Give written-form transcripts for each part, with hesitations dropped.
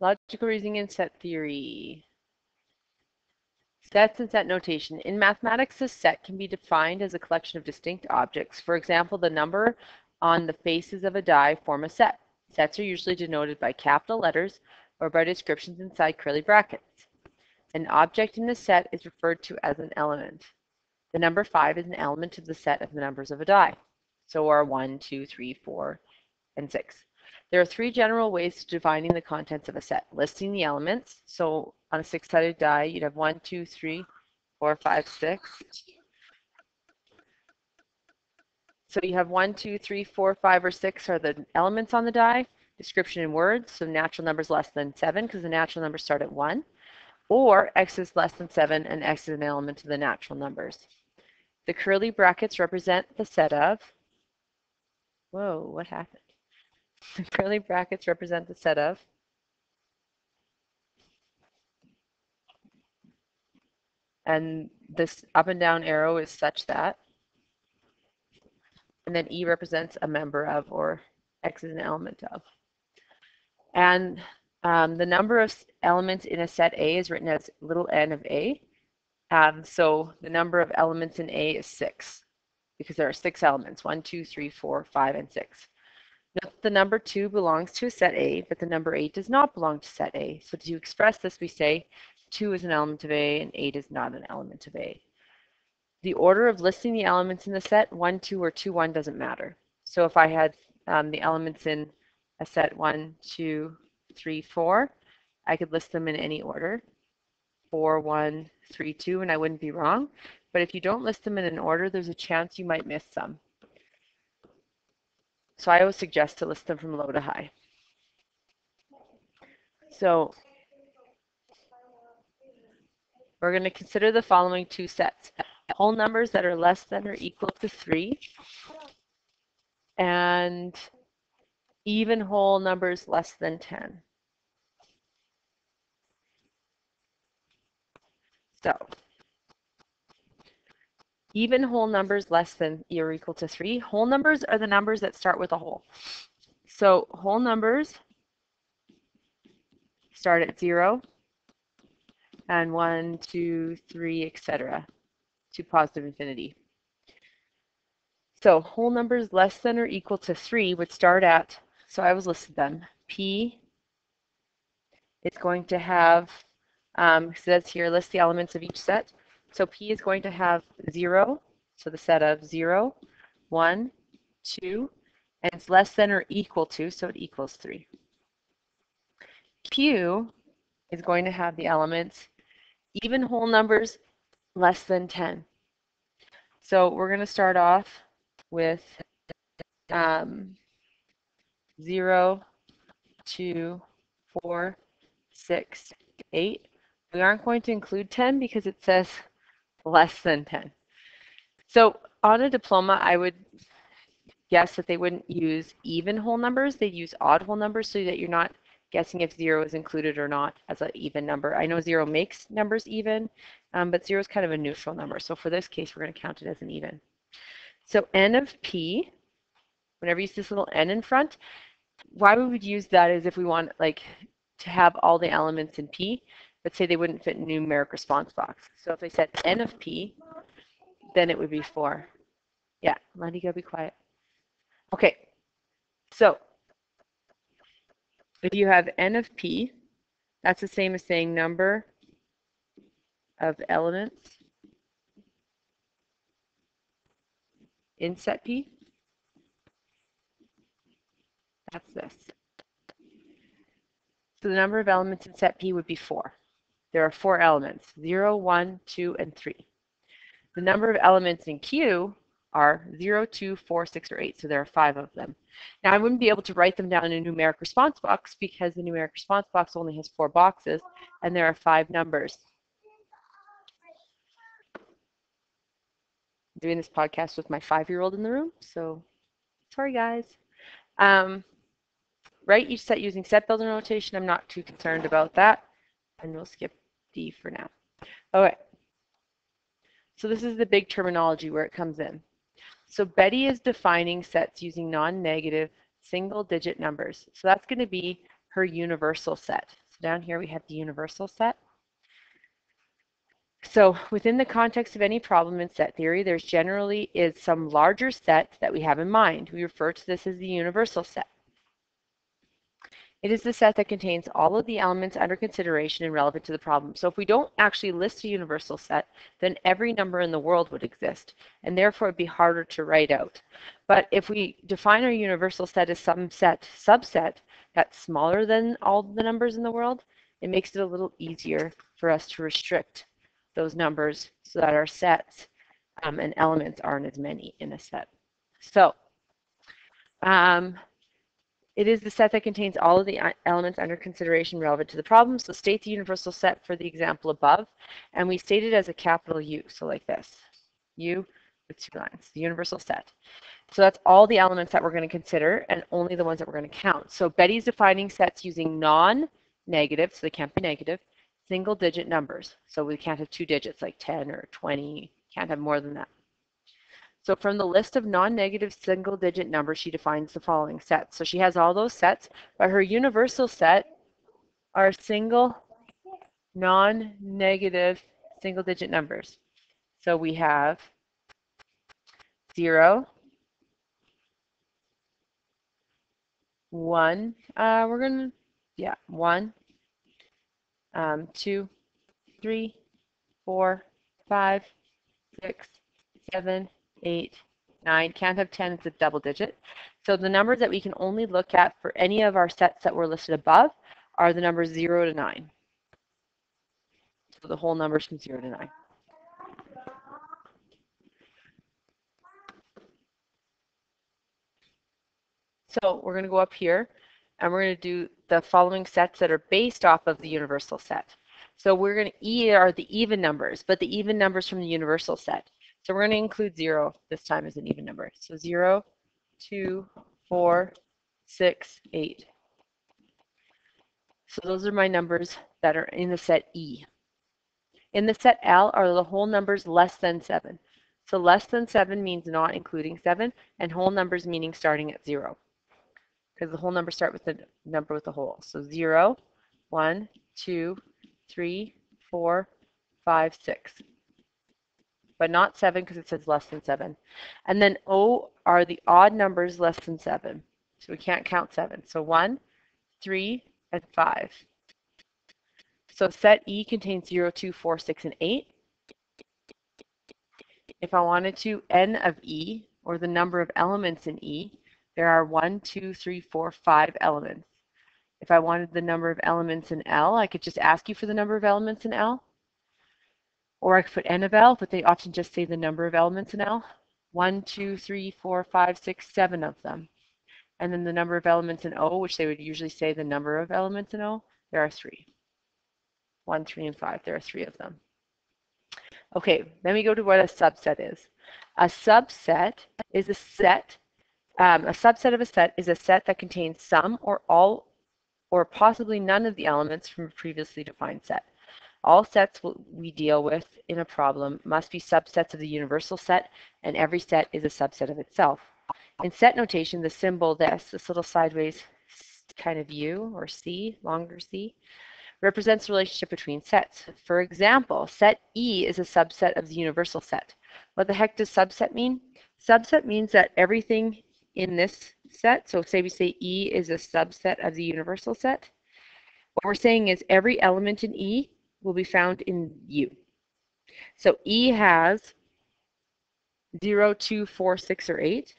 Logical reasoning and set theory. Sets and set notation. In mathematics, a set can be defined as a collection of distinct objects. For example, the number on the faces of a die form a set. Sets are usually denoted by capital letters or by descriptions inside curly brackets. An object in a set is referred to as an element. The number 5 is an element of the set of the numbers of a die. So are 1, 2, 3, 4, and 6. There are 3 general ways to defining the contents of a set. Listing the elements. So on a 6-sided die, you'd have 1, 2, 3, 4, 5, 6. So you have 1, 2, 3, 4, 5, or 6 are the elements on the die. Description in words, so natural numbers less than 7 because the natural numbers start at 1. Or x is less than 7 and x is an element of the natural numbers. The curly brackets represent the set of, whoa, what happened? The curly brackets represent the set of, and this up and down arrow is such that, and then E represents a member of, or X is an element of. And the number of elements in a set A is written as little n of A. So the number of elements in A is 6, because there are 6 elements, 1, 2, 3, 4, 5, and 6. Note the number 2 belongs to a set A, but the number 8 does not belong to set A. So to express this, we say 2 is an element of A and 8 is not an element of A. The order of listing the elements in the set, 1, 2, or 2, 1 doesn't matter. So if I had the elements in a set 1, 2, 3, 4, I could list them in any order, 4, 1, 3, 2, and I wouldn't be wrong. But if you don't list them in an order, there's a chance you might miss some. So I always suggest to list them from low to high. So we're going to consider the following 2 sets. Whole numbers that are less than or equal to 3, and even whole numbers less than 10. So even whole numbers less than or equal to 3. Whole numbers are the numbers that start with a whole. So whole numbers start at 0 and 1, 2, 3, etc. to positive infinity. So whole numbers less than or equal to 3 would start at, so I was listed them, P is going to have, it says here, list the elements of each set. So P is going to have 0, so the set of 0, 1, 2, and it's less than or equal to, so it equals 3. Q is going to have the elements even whole numbers less than 10. So we're going to start off with 0, 2, 4, 6, 8. We aren't going to include 10 because it says less than 10. So on a diploma, I would guess that they wouldn't use even whole numbers. They'd use odd whole numbers so that you're not guessing if 0 is included or not as an even number. I know 0 makes numbers even, but 0 is kind of a neutral number. So for this case, we're going to count it as an even. So n of p, whenever you see this little n in front, why we would use that is if we want like to have all the elements in p, but say they wouldn't fit in numeric response box. So if they said n of p, then it would be 4. Yeah, Lundy, go be quiet. Okay, so if you have n of p, that's the same as saying number of elements in set P. That's this. So the number of elements in set P would be 4. There are 4 elements, 0, 1, 2, and 3. The number of elements in Q are 0, 2, 4, 6, or 8. So there are 5 of them. Now I wouldn't be able to write them down in a numeric response box because the numeric response box only has 4 boxes and there are 5 numbers. I'm doing this podcast with my 5-year-old in the room, so sorry guys. Write each set using set builder notation. I'm not too concerned about that. And we'll skip D for now. Okay. So this is the big terminology where it comes in. So Betty is defining sets using non-negative single-digit numbers. So that's going to be her universal set. So down here we have the universal set. So within the context of any problem in set theory, there's generally is some larger set that we have in mind. We refer to this as the universal set. It is the set that contains all of the elements under consideration and relevant to the problem. So if we don't actually list a universal set, then every number in the world would exist, and therefore it'd be harder to write out. But if we define our universal set as some subset that's smaller than all the numbers in the world, it makes it a little easier for us to restrict those numbers so that our sets and elements aren't as many in a set. So it is the set that contains all of the elements under consideration relevant to the problem. So state the universal set for the example above, and we state it as a capital U, so like this, U with 2 lines, the universal set. So that's all the elements that we're going to consider and only the ones that we're going to count. So Betty's defining sets using non-negative, so they can't be negative, single-digit numbers. So we can't have 2 digits like 10 or 20, can't have more than that. So from the list of non-negative single-digit numbers, she defines the following sets. So she has all those sets, but her universal set are single non-negative single-digit numbers. So we have 0, 1, 1, 2, 3, 4, 5, 6, 7, 8, 9. Can't have 10, it's a double digit. So the numbers that we can only look at for any of our sets that were listed above are the numbers 0 to 9. So the whole numbers from 0 to 9. So we're going to go up here and we're going to do the following sets that are based off of the universal set. So we're going to, E are the even numbers, but the even numbers from the universal set. So we're going to include 0 this time as an even number. So 0, 2, 4, 6, 8. So those are my numbers that are in the set E. In the set L are the whole numbers less than 7. So less than 7 means not including 7, and whole numbers meaning starting at 0. Because the whole numbers start with the number with the whole. So 0, 1, 2, 3, 4, 5, 6. But not 7 because it says less than 7. And then O are the odd numbers less than 7. So we can't count 7. So 1, 3, and 5. So set E contains 0, 2, 4, 6, and 8. If I wanted to N of E, or the number of elements in E, there are 1, 2, 3, 4, 5 elements. If I wanted the number of elements in L, I could just ask you for the number of elements in L. Or I could put N of L, but they often just say the number of elements in L. 1, 2, 3, 4, 5, 6, 7 of them. And then the number of elements in O, which they would usually say the number of elements in O, there are 3. 1, 3, and 5. There are 3 of them. Okay, then we go to what a subset is. A subset is a set. A subset of a set is a set that contains some or all or possibly none of the elements from a previously defined set. All sets we deal with in a problem must be subsets of the universal set, and every set is a subset of itself. In set notation, the symbol this little sideways kind of U or C, longer C, represents the relationship between sets. For example, set E is a subset of the universal set. What the heck does subset mean? Subset means that everything in this set, so say we say E is a subset of the universal set, what we're saying is every element in E will be found in U. So E has 0, 2, 4, 6, or 8.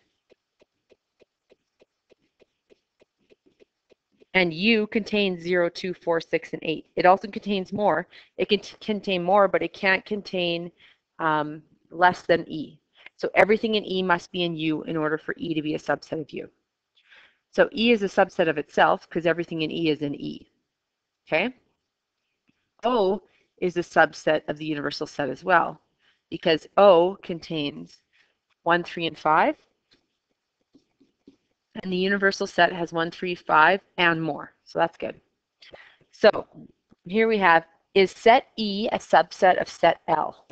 And U contains 0, 2, 4, 6, and 8. It also contains more. It can contain more, but it can't contain less than E. So everything in E must be in U in order for E to be a subset of U. So E is a subset of itself because everything in E is in E. Okay? O is a subset of the universal set as well because O contains 1, 3, and 5. And the universal set has 1, 3, 5, and more. So that's good. So here we have, is set E a subset of set L?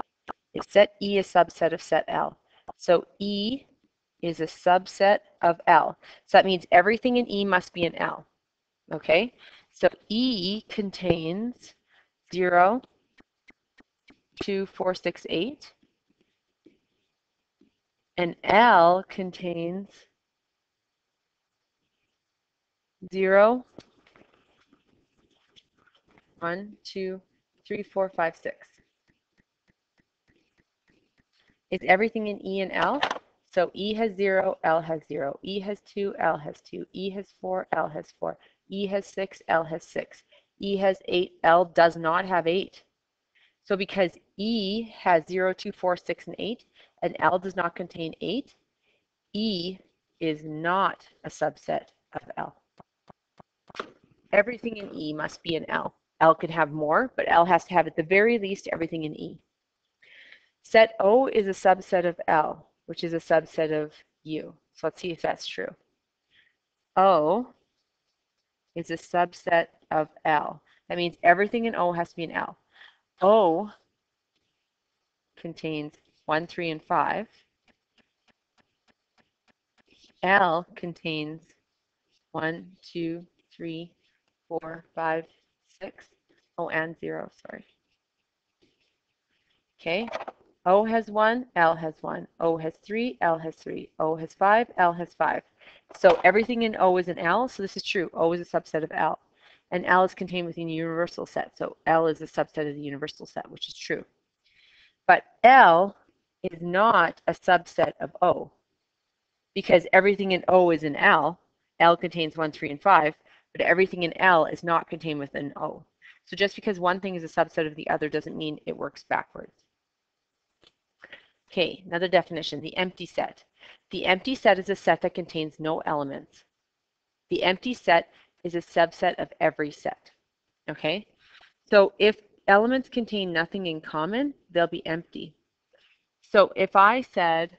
Is set E a subset of set L? So E is a subset of L. So that means everything in E must be in L. Okay? So E contains 0, 2, 4, 6, 8, and L contains 0, 1, 2, 3, 4, 5, 6. Is everything in E and L? So E has 0, L has 0. E has 2, L has 2. E has 4, L has 4. E has 6, L has 6. E has 8, L does not have 8. So because E has 0, 2, 4, 6, and 8, and L does not contain 8, E is not a subset of L. Everything in E must be in L. L can have more, but L has to have at the very least everything in E. Set O is a subset of L, which is a subset of U. So let's see if that's true. O is a subset of L. That means everything in O has to be in L. O contains 1, 3, and 5. L contains 1, 2, 3, 4, 5, 6. Oh, and 0, sorry. Okay. O has 1, L has 1. O has 3, L has 3. O has 5, L has 5. So everything in O is in L, so this is true. O is a subset of L. And L is contained within a universal set, so L is a subset of the universal set, which is true. But L is not a subset of O, because everything in O is in L. L contains 1, 3, and 5, but everything in L is not contained within O. So just because one thing is a subset of the other doesn't mean it works backwards. Okay, another definition, the empty set. The empty set is a set that contains no elements. The empty set is a subset of every set. Okay, so if elements contain nothing in common, they'll be empty. So if I said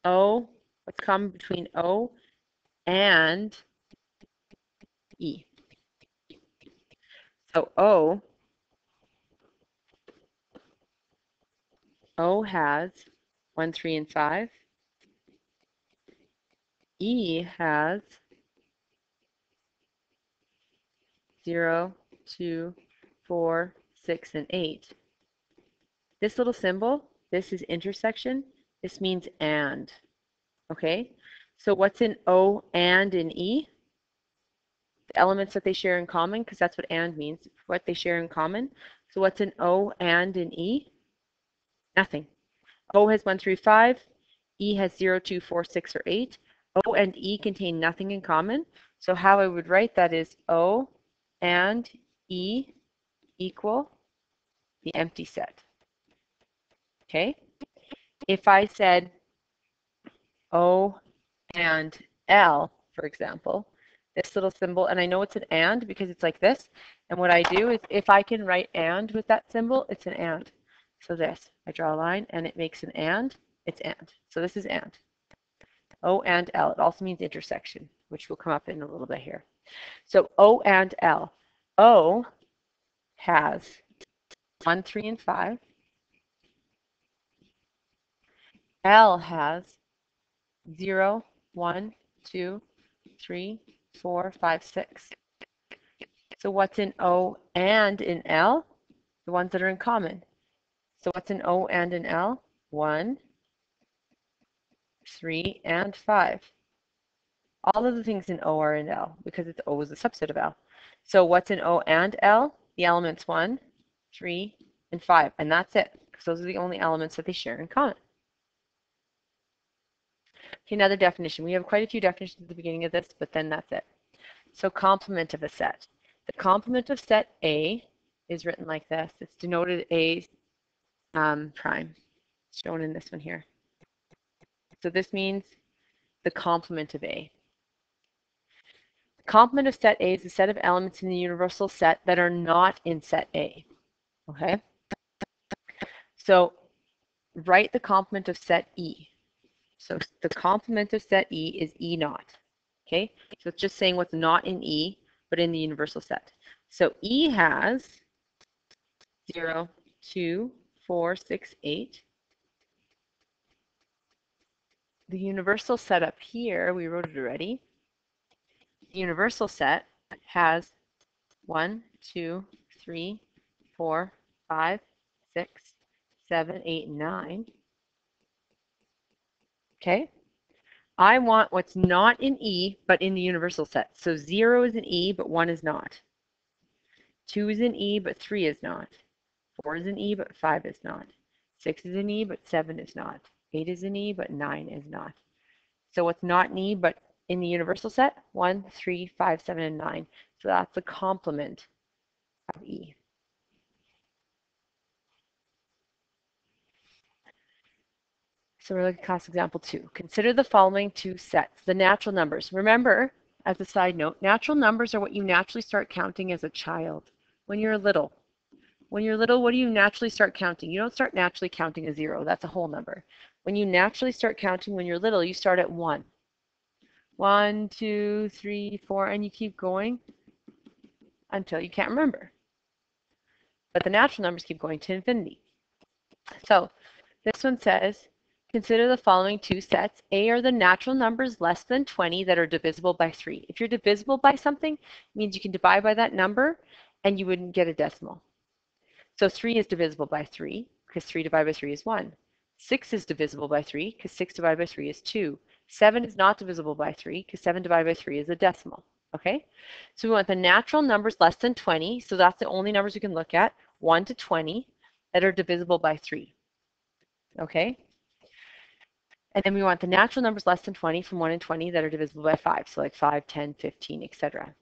O, what's common between O and E? So O has 1, 3, and 5. E has 0, 2, 4, 6, and 8. This little symbol, this is intersection. This means and. Okay? So what's in O and in E? The elements that they share in common, because that's what and means, what they share in common. So what's in O and in E? Nothing. O has 1 through 5. E has 0, 2, 4, 6, or 8. O and E contain nothing in common. So how I would write that is O and E equal the empty set. Okay? If I said O and L, for example, this little symbol, and I know it's an and because it's like this, and what I do is if I can write and with that symbol, it's an and. So this, I draw a line and it makes an and, it's and. So this is and. O and L, it also means intersection, which will come up in a little bit here. So O and L. O has 1, 3, and 5. L has 0, 1, 2, 3, 4, 5, 6. So what's in O and in L? The ones that are in common. So what's in O and in L? 1, 3, and 5. All of the things in O are in L because it's O is a subset of L. So what's in O and L? The elements 1, 3, and 5. And that's it, because those are the only elements that they share in common. Okay, another definition. We have quite a few definitions at the beginning of this, but then that's it. So complement of a set. The complement of set A is written like this. It's denoted A prime. It's shown in this one here. So this means the complement of A. The complement of set A is a set of elements in the universal set that are not in set A. Okay? So write the complement of set E. So the complement of set E is E naught. Okay? So it's just saying what's not in E, but in the universal set. So E has 0, 2, 4, 6, 8. The universal set up here, we wrote it already. The universal set has 1, 2, 3, 4, 5, 6, 7, 8, 9. Okay? I want what's not in E, but in the universal set. So 0 is in E, but 1 is not. 2 is in E, but 3 is not. 4 is in E, but 5 is not. 6 is in E, but 7 is not. 8 is in E, but 9 is not. So what's not in E, but in the universal set? 1, 3, 5, 7, and 9. So that's the complement of E. So we're looking at class example 2. Consider the following two sets. The natural numbers. Remember, as a side note, natural numbers are what you naturally start counting as a child. When you're little. When you're little, what do you naturally start counting? You don't start naturally counting a 0. That's a whole number. When you naturally start counting when you're little, you start at 1. 1, 2, 3, 4, and you keep going until you can't remember. But the natural numbers keep going to infinity. So this one says, consider the following two sets. A are the natural numbers less than 20 that are divisible by 3. If you're divisible by something, it means you can divide by that number and you wouldn't get a decimal. So 3 is divisible by 3 because 3 divided by 3 is 1. 6 is divisible by 3 because 6 divided by 3 is 2. 7 is not divisible by 3 because 7 divided by 3 is a decimal. Okay, so we want the natural numbers less than 20. So that's the only numbers we can look at, 1 to 20, that are divisible by 3. Okay, and then we want the natural numbers less than 20 from 1 to 20 that are divisible by 5. So like 5, 10, 15, etc.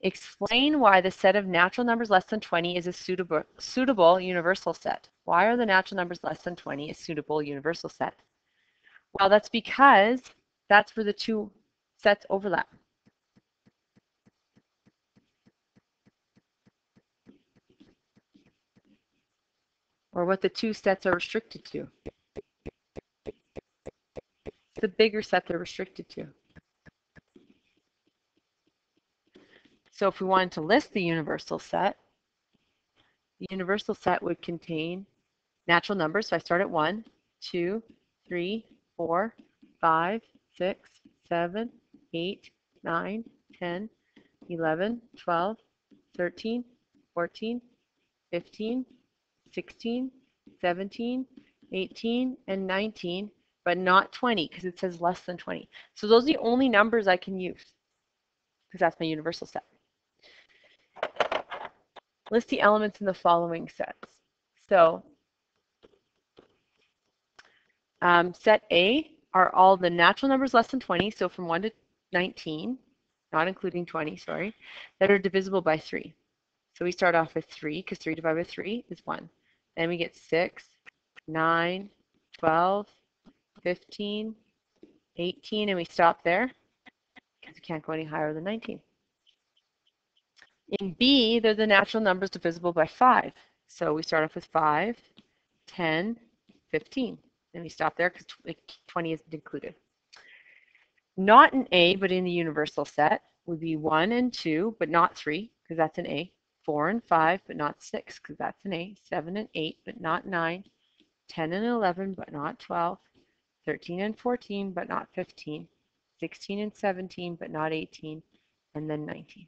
Explain why the set of natural numbers less than 20 is a suitable universal set. Why are the natural numbers less than 20 a suitable universal set? Well, that's because that's where the two sets overlap. Or what the two sets are restricted to. The bigger set they're restricted to. So if we wanted to list the universal set would contain natural numbers. So I start at 1, 2, 3, 4, 5, 6, 7, 8, 9, 10, 11, 12, 13, 14, 15, 16, 17, 18, and 19, but not 20 because it says less than 20. So those are the only numbers I can use because that's my universal set. List the elements in the following sets. So set A are all the natural numbers less than 20, so from 1 to 19, not including 20, sorry, that are divisible by 3. So we start off with 3 because 3 divided by 3 is 1. Then we get 6, 9, 12, 15, 18, and we stop there because we can't go any higher than 19. In B, they're the natural numbers divisible by 5. So we start off with 5, 10, 15. And we stop there because 20 isn't included. Not in A, but in the universal set would be 1 and 2, but not 3, because that's an A. 4 and 5, but not 6, because that's an A. 7 and 8, but not 9. 10 and 11, but not 12. 13 and 14, but not 15. 16 and 17, but not 18. And then 19.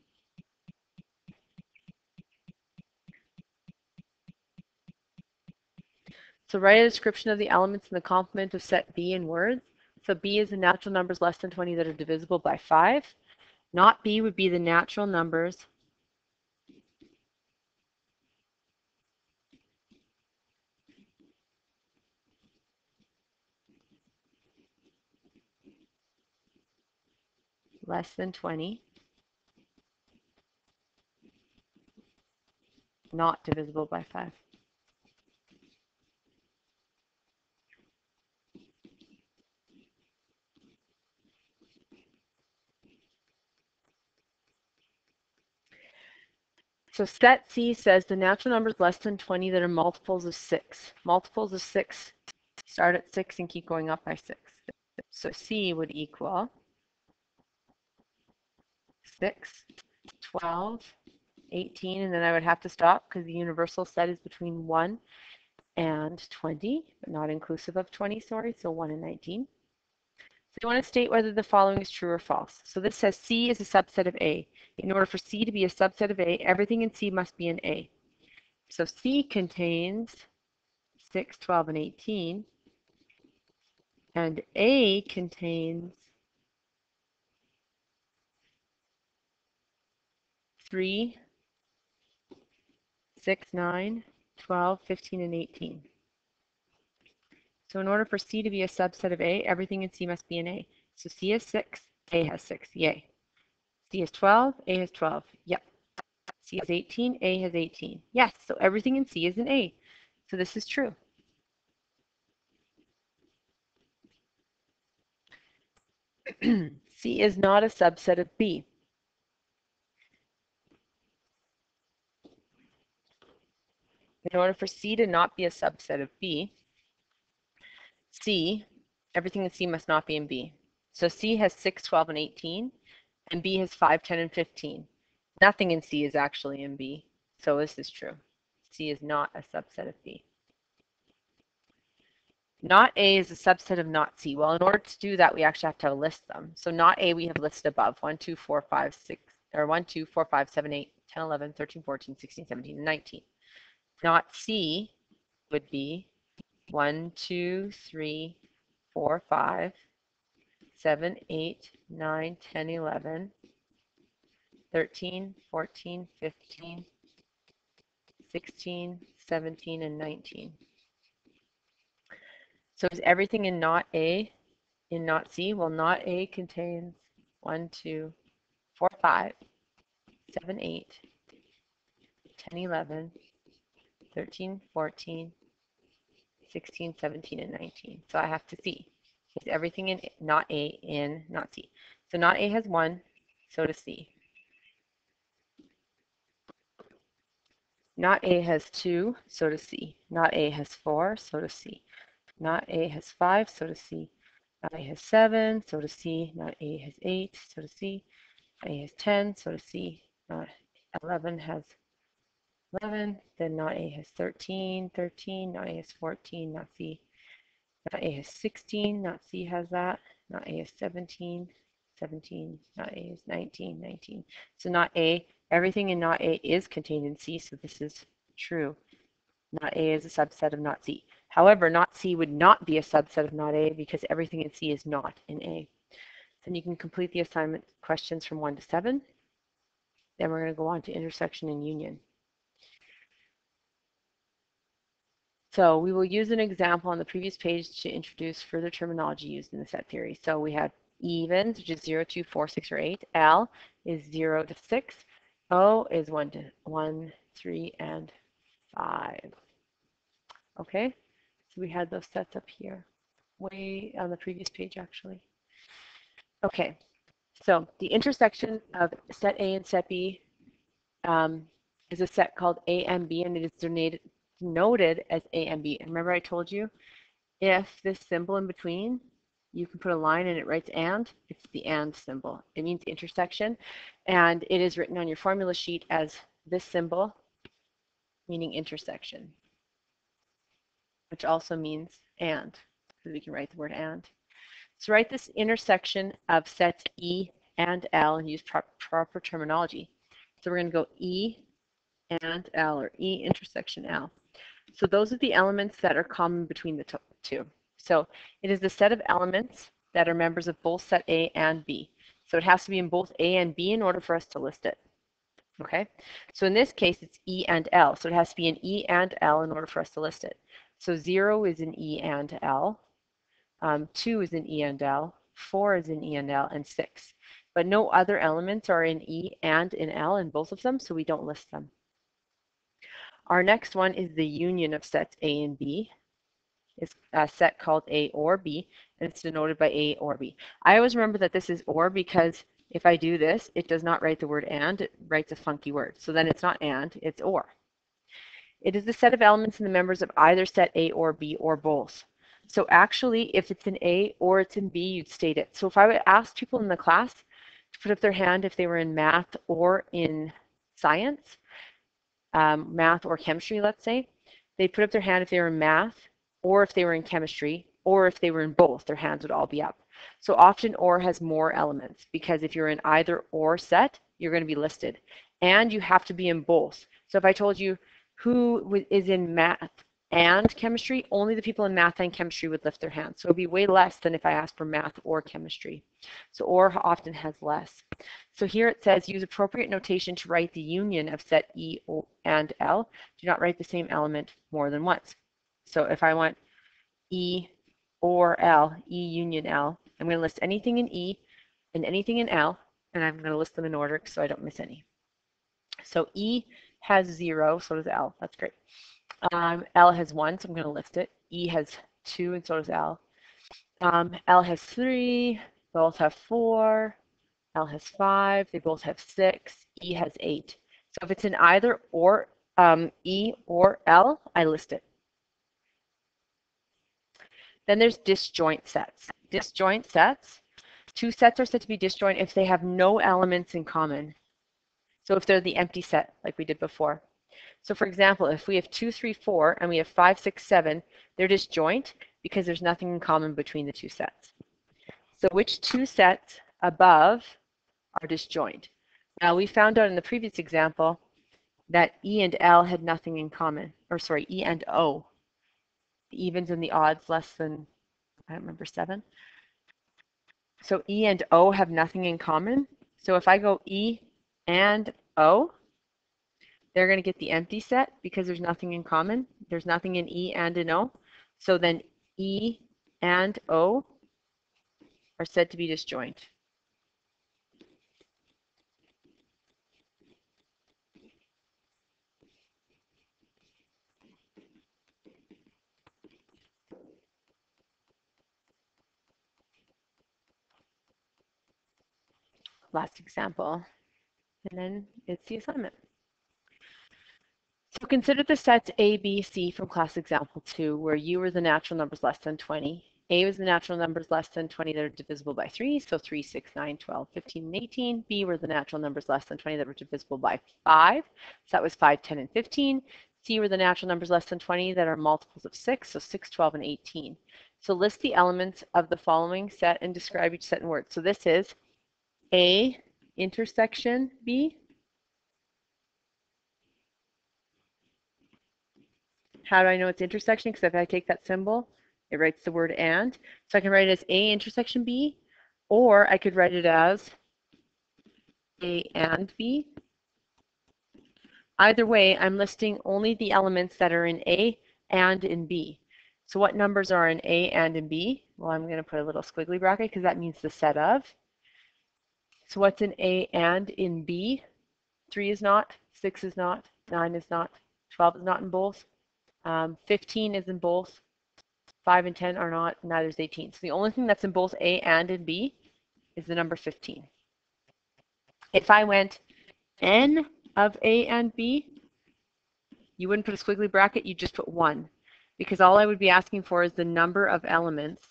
So write a description of the elements in the complement of set B in words. So B is the natural numbers less than 20 that are divisible by 5. Not B would be the natural numbers less than 20, not divisible by 5. So set C says the natural numbers less than 20 that are multiples of 6. Multiples of 6 start at 6 and keep going up by 6. So C would equal 6, 12, 18, and then I would have to stop because the universal set is between 1 and 20, but not inclusive of 20, sorry, so 1 and 19. you want to state whether the following is true or false. So this says C is a subset of A. In order for C to be a subset of A, everything in C must be in A. So C contains 6, 12, and 18, and A contains 3, 6, 9, 12, 15, and 18. So in order for C to be a subset of A, everything in C must be in A. So C has 6, A has 6, yay. C has 12, A has 12, yep. C has 18, A has 18. Yes, so everything in C is in A. So this is true. C is not a subset of B. In order for C to not be a subset of B, C, everything in C must not be in B. So C has 6, 12, and 18, and B has 5, 10, and 15. Nothing in C is actually in B, so this is true. C is not a subset of B. Not A is a subset of not C. Well, in order to do that, we actually have to list them. So not A we have listed above, 1, 2, 4, 5, 6, or 1, 2, 4, 5, 7, 8, 10, 11, 13, 14, 16, 17, and 19. Not C would be 1, 2, 3, 4, 5, 7, 8, 9, 10, 11, 13, 14, 15, 16, 17, and 19. So is everything in not A in not C? Well, not A contains 1, 2, 4, 5, 7, 8, 10, 11, 13, 14, 16, 17, and 19. So I have to see. Is everything in not A in not C? So not A has 1, so does C. Not A has 2, so does C. Not A has 4, so does C. Not A has 5, so does C. Not A has 7, so does C. Not A has 8, so does C. Not A has 10, so does C. Not 11 has 11. Then not A has 13, 13. Not A has 14, not C. Not A has 16, not C has that. Not A has 17, 17. Not A has 19, 19. So not A, everything in not A is contained in C, so this is true. Not A is a subset of not C. However, not C would not be a subset of not A because everything in C is not in A. Then you can complete the assignment questions from 1 to 7. Then we're going to go on to intersection and union. So we will use an example on the previous page to introduce further terminology used in the set theory. So we have evens, which is 0, 2, 4, 6, or 8. L is 0 to 6. O is 1 to 1, 3, and 5. Okay, so we had those sets up here, way on the previous page actually. Okay, so the intersection of set A and set B is a set called A and B, and it is denoted as A and B. And remember I told you, if this symbol in between, you can put a line and it writes and, it's the and symbol. It means intersection, and it is written on your formula sheet as this symbol, meaning intersection, which also means and, because we can write the word and. So write this intersection of sets E and L and use proper terminology. So we're going to go E and L, or E intersection L. So those are the elements that are common between the two. So it is the set of elements that are members of both set A and B. So it has to be in both A and B in order for us to list it. Okay, so in this case it's E and L, so it has to be in E and L in order for us to list it. So 0 is in E and L, 2 is in E and L, 4 is in E and L, and 6. But no other elements are in E and in L in both of them, so we don't list them. Our next one is the union of sets A and B. It's a set called A or B, and it's denoted by A or B. I always remember that this is or because if I do this, it does not write the word and, it writes a funky word. So then it's not and, it's or. It is the set of elements in the members of either set A or B or both. So actually, if it's in A or it's in B, you'd state it. So if I would ask people in the class to put up their hand if they were in math or in science, math or chemistry, let's say, they'd put up their hand if they were in math, or if they were in chemistry, or if they were in both, their hands would all be up. So often OR has more elements because if you're in either OR set, you're going to be listed. And you have to be in both. So if I told you who is in math and chemistry, only the people in math and chemistry would lift their hands. So it would be way less than if I asked for math or chemistry. So OR often has less. So here it says use appropriate notation to write the union of set E and L. Do not write the same element more than once. So if I want E or L, E union L, I'm going to list anything in E and anything in L, and I'm going to list them in order so I don't miss any. So E has 0, so does L. That's great. L has 1, so I'm going to list it. E has 2, and so does L. L has 3, both have 4. L has 5, they both have 6. E has 8. So if it's in either or E or L, I list it. Then there's disjoint sets. Disjoint sets, two sets are said to be disjoint if they have no elements in common. So if they're the empty set, like we did before. So for example, if we have 2, 3, 4, and we have 5, 6, 7, they're disjoint because there's nothing in common between the two sets. So which two sets above are disjoint? Now we found out in the previous example that E and L had nothing in common, or sorry, E and O. The evens and the odds less than, I don't remember, 7. So E and O have nothing in common. So if I go E and O, they're going to get the empty set because there's nothing in common. There's nothing in E and in O. So then E and O are said to be disjoint. Last example. And then it's the assignment. So consider the sets A, B, C from class example 2, where U are the natural numbers less than 20. A was the natural numbers less than 20 that are divisible by 3, so 3, 6, 9, 12, 15, and 18. B were the natural numbers less than 20 that were divisible by 5, so that was 5, 10, and 15. C were the natural numbers less than 20 that are multiples of 6, so 6, 12, and 18. So list the elements of the following set and describe each set in words. So this is A intersection B. How do I know it's intersection? Because if I take that symbol, it writes the word and. So I can write it as A intersection B, or I could write it as A and B. Either way, I'm listing only the elements that are in A and in B. So what numbers are in A and in B? Well, I'm going to put a little squiggly bracket because that means the set of. So what's in A and in B? 3 is not, 6 is not, 9 is not, 12 is not in both, 15 is in both, 5 and 10 are not, neither is 18. So the only thing that's in both A and in B is the number 15. If I went N of A and B, you wouldn't put a squiggly bracket, you'd just put 1. Because all I would be asking for is the number of elements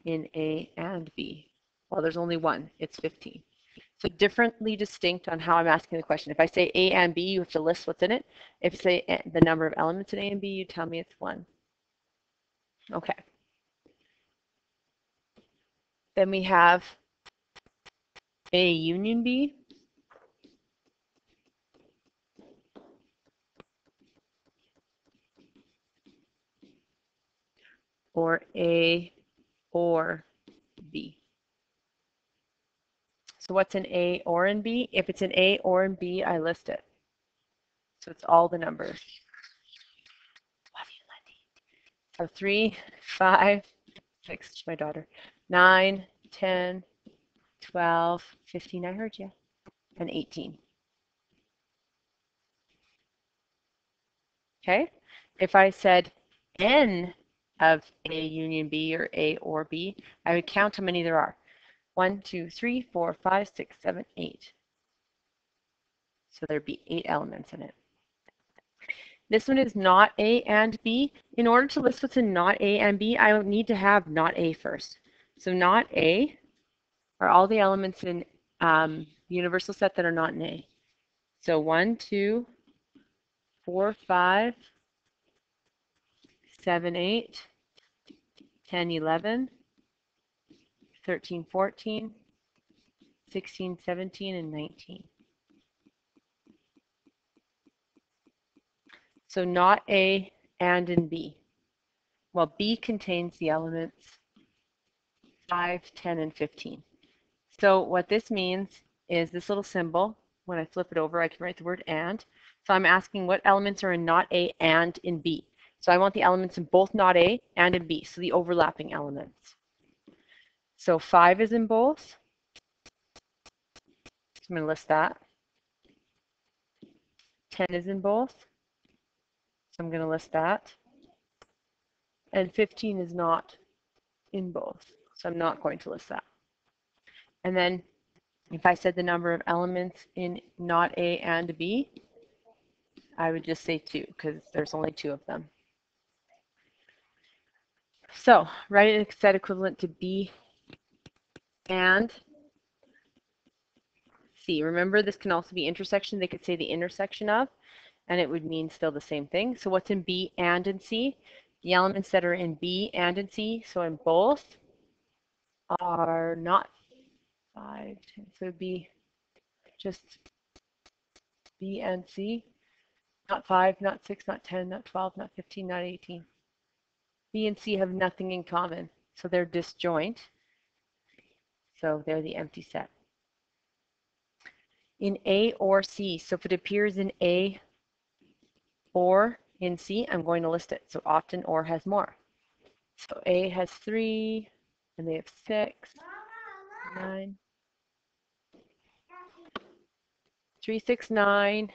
in A and B. Well, there's only 1, it's 15. So differently distinct on how I'm asking the question. If I say A and B, you have to list what's in it. If you say the number of elements in A and B, you tell me it's 1. Okay. Then we have A union B. Or A or B. So what's in A or in B? If it's in A or in B, I list it. So it's all the numbers. Love you, Lindy. So 3, 5, 6, my daughter, 9, 10, 12, 15, I heard you, and 18. Okay? If I said N of A union B or A or B, I would count how many there are. 1, 2, 3, 4, 5, 6, 7, 8. So there'd be 8 elements in it. This one is not A and B. In order to list what's in not A and B, I would need to have not A first. So not A are all the elements in the universal set that are not in A. So 1, 2, 4, 5, 7, 8, 10, 11, 13, 14, 16, 17, and 19. So not A and in B. Well, B contains the elements 5, 10, and 15. So what this means is this little symbol, when I flip it over, I can write the word and. So I'm asking what elements are in not A and in B. So I want the elements in both not A and in B, so the overlapping elements. So 5 is in both. So I'm going to list that. 10 is in both. So I'm going to list that. And 15 is not in both. So I'm not going to list that. And then if I said the number of elements in not A and B, I would just say 2 because there's only 2 of them. So write a set equivalent to B and C. Remember, this can also be intersection. They could say the intersection of, and it would mean still the same thing. So what's in B and in C? The elements that are in B and in C, so in both, are not 5, 10. So it would be just B and C. Not 5, not 6, not 10, not 12, not 15, not 18. B and C have nothing in common, so they're disjoint. So they're the empty set. In A or C, so if it appears in A or in C, I'm going to list it. So often or has more. So A has 3, and they have 6, 9, 3, 6, 9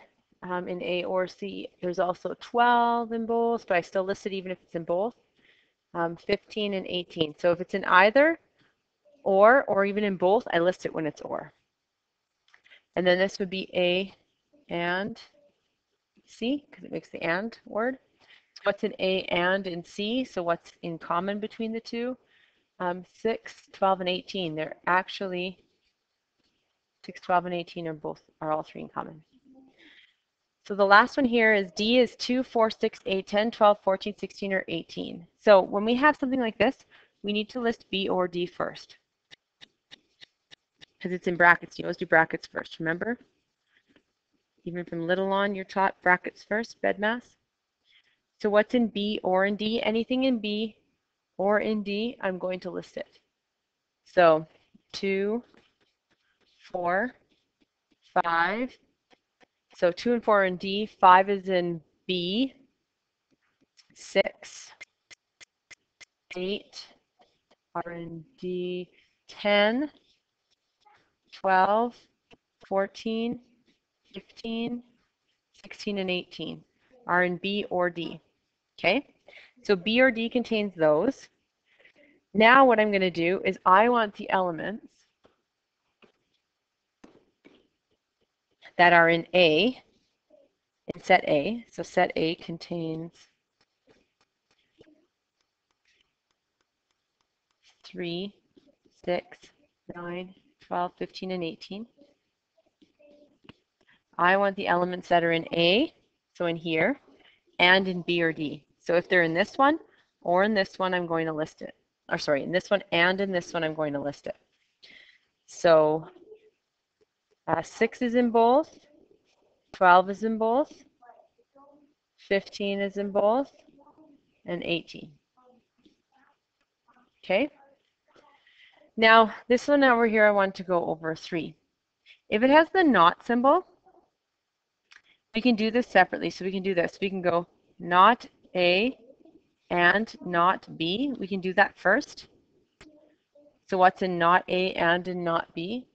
in A or C. There's also 12 in both, but I still list it even if it's in both. 15 and 18. So if it's in either or even in both, I list it when it's or. And then this would be A and C, because it makes the and word. What's in A and in C? So what's in common between the two? 6, 12, and 18. They're actually 6, 12, and 18 are all 3 in common. So the last one here is D is 2, 4, 6, 8, 10, 12, 14, 16, or 18. So when we have something like this, we need to list B or D first. Because it's in brackets. You always do brackets first, remember? Even from little on, you're taught brackets first, bed mass. So what's in B or in D? Anything in B or in D, I'm going to list it. So 2, 4, 5. So 2 and 4 are in D. 5 is in B. 6, 8 are in D. 10, 12, 14, 15, 16, and 18 are in B or D. Okay? So B or D contains those. Now what I'm going to do is I want the elements that are in A, in set A. So set A contains 3, 6, 9, 12, 15, and 18. I want the elements that are in A, so in here, and in B or D. So if they're in this one or in this one, I'm going to list it. Or sorry, in this one and in this one, I'm going to list it. So 6 is in both, 12 is in both, 15 is in both, and 18. Okay? Now, this one over here, I want to go over 3. If it has the not symbol, we can do this separately. So we can do this. We can go not A and not B. We can do that first. So what's in not A and in not B?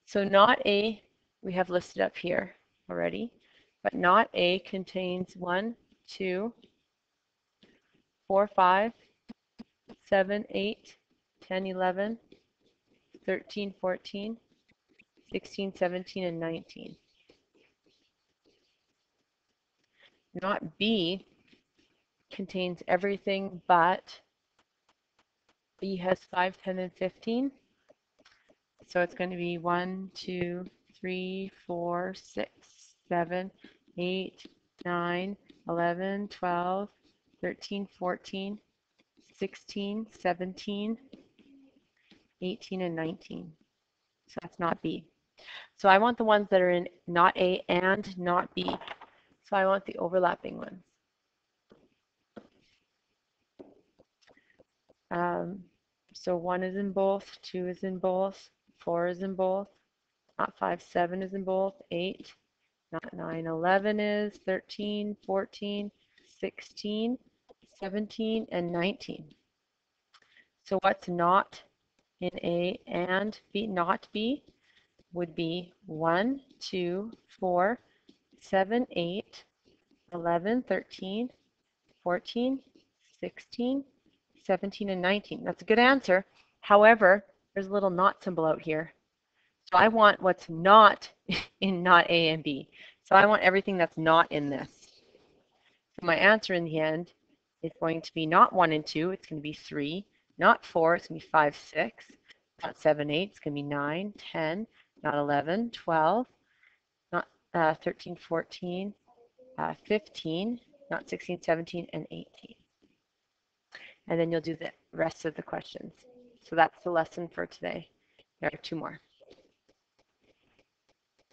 So not A, we have listed up here already, but not A contains 1, 2, 4, 5, 7, 8, 10, 11, 13, 14, 16, 17, and 19. Not B contains everything but B has 5, 10, and 15. So it's going to be 1, 2, 3, 4, 6, 7, 8, 9, 11, 12, 13, 14, 16, 17, 18, and 19. So that's not B. So I want the ones that are in not A and not B. So I want the overlapping ones. So 1 is in both, 2 is in both, 4 is in both, not 5, 7 is in both, 8, not 9, 11 is, 13, 14, 16, 17, and 19. So what's not in A and B, not B, would be 1, 2, 4, 7, 8, 11, 13, 14, 16, 17, and 19. That's a good answer. However, there's a little not symbol out here. So I want what's not in not A and B. So I want everything that's not in this. So my answer in the end is going to be not 1 and 2, it's going to be 3. Not 4, it's going to be 5, 6. Not 7, 8, it's going to be 9, 10. Not 11, 12. Not 13, 14, 15. Not 16, 17, and 18. And then you'll do the rest of the questions. So that's the lesson for today. There are 2 more.